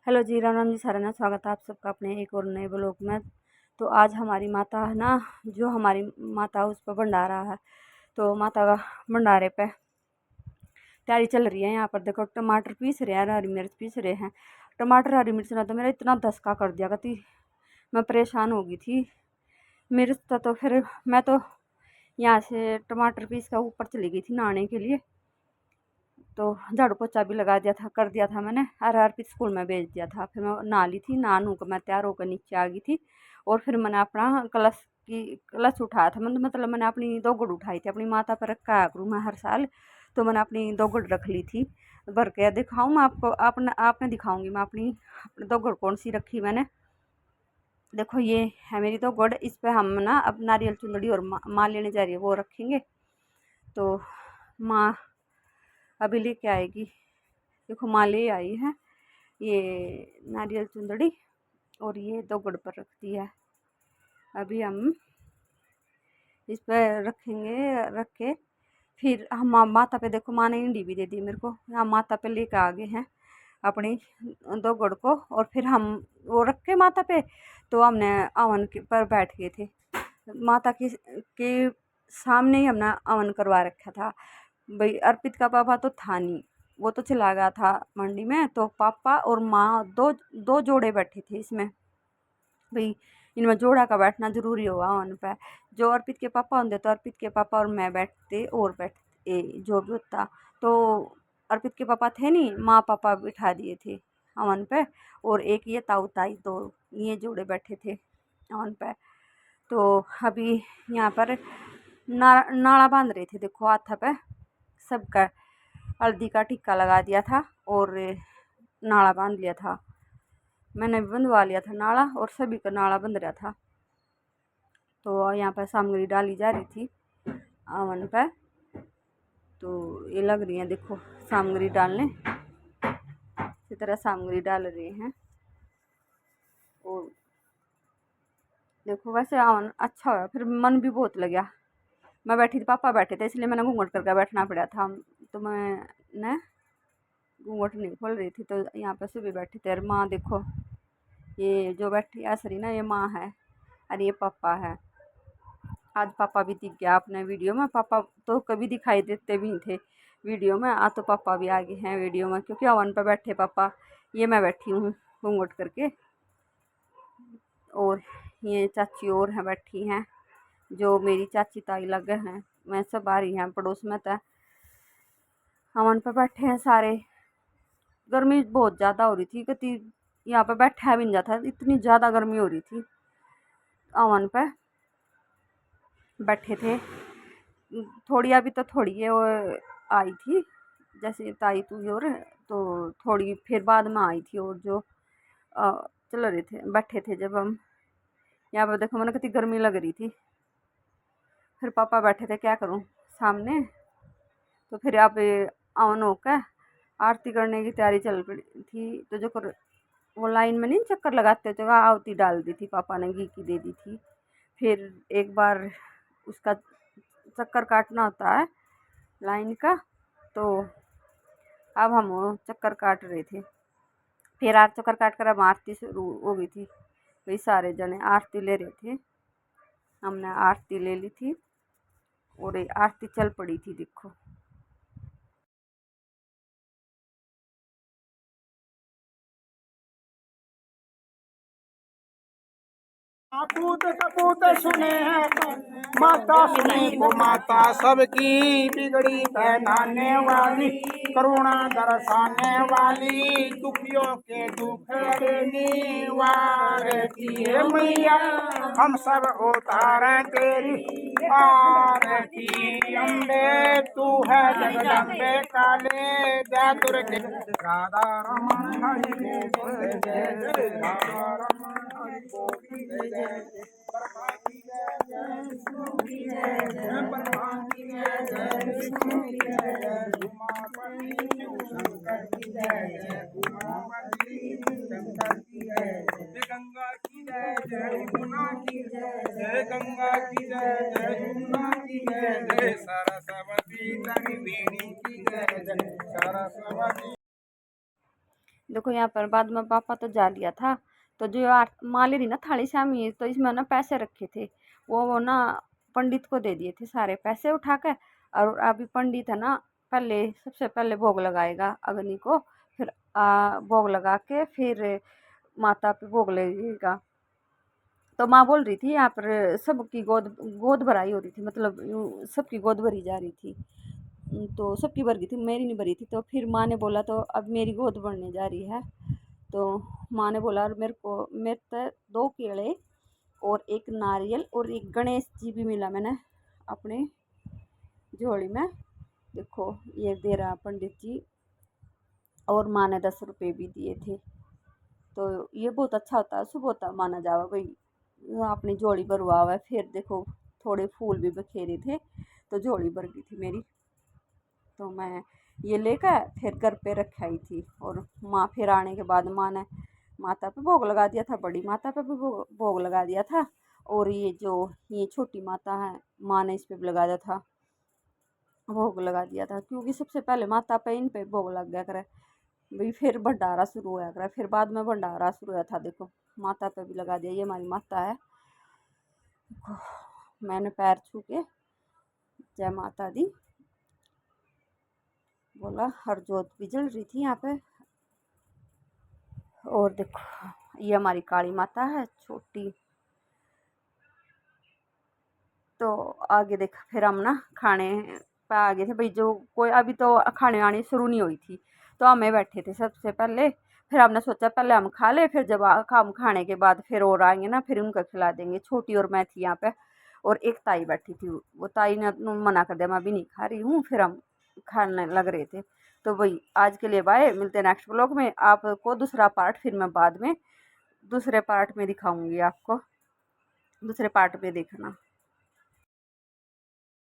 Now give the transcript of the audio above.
Hello जी, राम राम जी, सारा ना स्वागत है आप सबका अपने एक और नए ब्लॉग में। तो आज हमारी माता है ना, जो हमारी माता उस पर भंडारा है। तो माता का भंडारे पे तैयारी चल रही है। यहाँ पर देखो टमाटर पीस रहे हैं, हरी मिर्च पीस रहे हैं। टमाटर हरी मिर्च ना तो मेरा इतना धसका कर दिया करती, मैं परेशान हो गई थी। मिर्च तो फिर मैं तो यहाँ से टमाटर पीस का ऊपर चली गई थी नहाने के लिए। तो झाड़ू पोछा भी लगा दिया था, कर दिया था मैंने, अर्पित स्कूल में भेज दिया था। फिर मैं नहा ली थी, नहा नू कर मैं तैयार होकर नीचे आ गई थी। और फिर मैंने अपना कलश उठाया था। मतलब मैंने अपनी दोगड़ उठाई थी, अपनी माता पर रखा करूँ मैं हर साल। तो मैंने अपनी दोगड़ रख ली थी भर के। दिखाऊँ मैं आपको, आपने दिखाऊंगी मैं अपनी दोगड़ कौन सी रखी मैंने। देखो ये है मेरी दोगड़, इस पे हम ना अब नारियल चुंदड़ी और माँ लेने जा रही है, वो रखेंगे। तो माँ अभी लेके आएगी। देखो माँ ले आई है ये नारियल चुंदड़ी, और ये दोगड़ पर रख दी है। अभी हम इस पर रखेंगे, रख के फिर हम माता पे, देखो माँ ने इंडी भी दे दी मेरे को। हम माता पे लेके आ गए हैं अपनी दोगड़ को। और फिर हम वो रख के माता पे, तो हमने अवन के पर बैठ गए थे। माता के सामने ही हमने अवन करवा रखा था। भाई अर्पित का पापा तो था नहीं, वो तो चला गया था मंडी में। तो पापा और माँ दो दो जोड़े बैठे थे इसमें। भाई इनमें जोड़ा का बैठना जरूरी होगा वन पे। जो अर्पित के पापा होंगे तो अर्पित के पापा और मैं बैठते, और बैठते जो भी होता। तो अर्पित के पापा थे नहीं, माँ पापा बिठा दिए थे अवन पे। और एक ये ताऊ ताई, तो ये जोड़े बैठे थे अवन पे। तो अभी यहाँ पर नाड़ा बांध रहे थे, देखो हाथा पे सबका हल्दी का टिक्का लगा दिया था और नाड़ा बांध लिया था। मैंने भी बंधवा लिया था नाड़ा, और सभी का नाड़ा बंध रहा था। तो यहाँ पर सामग्री डाली जा रही थी अवन पे। तो ये लग रही है, देखो सामग्री डालने इसी तरह सामग्री डाल रहे हैं। और देखो वैसे अवन अच्छा हुआ, फिर मन भी बहुत लगा। मैं बैठी थी, पापा बैठे थे, इसलिए मैंने घूंघट करके बैठना पड़ा था। तो मैं घूंघट नहीं खोल रही थी। तो यहाँ पे सभी बैठे थे। और माँ देखो, ये जो बैठी असरी ना, ये माँ है और ये पापा है। आज पापा भी दिख गया अपने वीडियो में। पापा तो कभी दिखाई देते भी नहीं थे वीडियो में, आज तो पापा भी आ गए हैं वीडियो में, क्योंकि अवन पर बैठे पापा। ये मैं बैठी हूँ घूंघट करके। और ये चाची और हैं बैठी हैं, जो मेरी चाची ताई लगे हैं। मैं सब आ रही हैं पड़ोस में। तो अवन पर बैठे हैं सारे। गर्मी बहुत ज़्यादा हो रही थी, कति यहाँ पे बैठा भी नहीं जाता, इतनी ज़्यादा गर्मी हो रही थी। अवन पे बैठे थे। थोड़ी अभी तो थोड़ी है वो आई थी, जैसे ताई तू और, तो थोड़ी फिर बाद में आई थी। और जो चल रहे थे बैठे थे जब हम यहाँ पर, देखो मैंने कितनी गर्मी लग रही थी। फिर पापा बैठे थे, क्या करूँ सामने। तो फिर आप अवन होकर आरती करने की तैयारी चल पड़ी थी। तो जो वो लाइन में नहीं चक्कर लगाते जगह आरती डाल दी थी पापा ने, घी की दे दी थी। फिर एक बार उसका चक्कर काटना होता है लाइन का। तो अब हम वो चक्कर काट रहे थे। फिर चक्कर काट कर अब आरती शुरू हो गई थी। वही सारे जने आरती ले रहे थे, हमने आरती ले ली थी और आरती चल पड़ी थी, देखो। पूत कपूत सुने माता सुने को माता सबकी बिगड़ी पहनाने वाली, करुणा दर्शाने वाली, दुखियों के दुख देने वाली है मैया। हम सब उतारे तेरी आरती। अम्बे तू है जगदम्बे काले, जय दुर्गे राधा रमन हरि गोविंद जय जय राधा रमन हरि गोविंद जय जय परमा की जय जय विष्णु की जय जय परमा की जय जय विष्णु की जय जय उमापति शिव शंकर की जय जय उमापति शिव शंकर की जय जय गंगा की जय जय यमुना की जय जय गंगा की जय जय यमुना की जय जय सरस्वती त्रिवेणी की जय जय सरस्वती। देखो यहाँ पर बाद में पापा तो जा लिया था। तो जो माँ ले रही ना थाली शामी, तो इसमें ना पैसे रखे थे, वो ना पंडित को दे दिए थे सारे पैसे उठा कर। और अभी पंडित है ना, पहले सबसे पहले भोग लगाएगा अग्नि को, फिर भोग लगा के फिर माता पे भोग लगेगा। तो माँ बोल रही थी यहाँ पर सबकी गोद गोद भराई हो रही थी, मतलब सबकी गोद भरी जा रही थी। तो सबकी भर गई थी, मेरी नहीं भरी थी। तो फिर माँ ने बोला तो अब मेरी गोद भरने जा रही है। तो माँ ने बोला, और मेरे तो 2 केले और 1 नारियल और 1 गणेश जी भी मिला मैंने अपने झोली में। देखो ये दे रहा पंडित जी, और माँ ने 10 रुपये भी दिए थे। तो ये बहुत अच्छा होता है, शुभ होता माना जावा भाई, अपनी झोली भरवा हुआ है। फिर देखो थोड़े फूल भी बखेरे थे, तो झोली भर गई थी मेरी। तो मैं ये लेकर फिर घर पे रख आई थी। और माँ फिर आने के बाद माँ ने माता पे भोग लगा दिया था, बड़ी माता पे भी भोग लगा दिया था। और ये छोटी माता है, माँ ने इस पे भी लगा दिया था, भोग लगा दिया था। क्योंकि सबसे पहले माता पे इन पे भोग लग गया करे भाई, फिर भंडारा शुरू होया करे, फिर बाद में भंडारा शुरू हुआ था। देखो माता पे भी लगा दिया, ये हमारी माता है। मैंने पैर छू के जय माता दी बोला, हर जोत भी जल रही थी यहाँ पे। और देखो ये हमारी काली माता है छोटी। तो आगे देखा फिर हम ना खाने पे आ गए थे भाई, जो कोई अभी तो खाने आनी शुरू नहीं हुई थी। तो हमें बैठे थे सबसे पहले, फिर हमने सोचा पहले हम खा ले, फिर जब हम खाने के बाद फिर और आएंगे ना, फिर उनको खिला देंगे। छोटी और मैं थी यहाँ पे, और एक ताई बैठी थी, वो ताई ने मना कर दिया, मैं अभी नहीं खा रही हूँ। फिर हम खाने लग रहे थे। तो भाई आज के लिए बाय, मिलते हैं नेक्स्ट ब्लॉग में। आपको दूसरा पार्ट फिर मैं बाद में दूसरे पार्ट में दिखाऊंगी, आपको दूसरे पार्ट में देखना।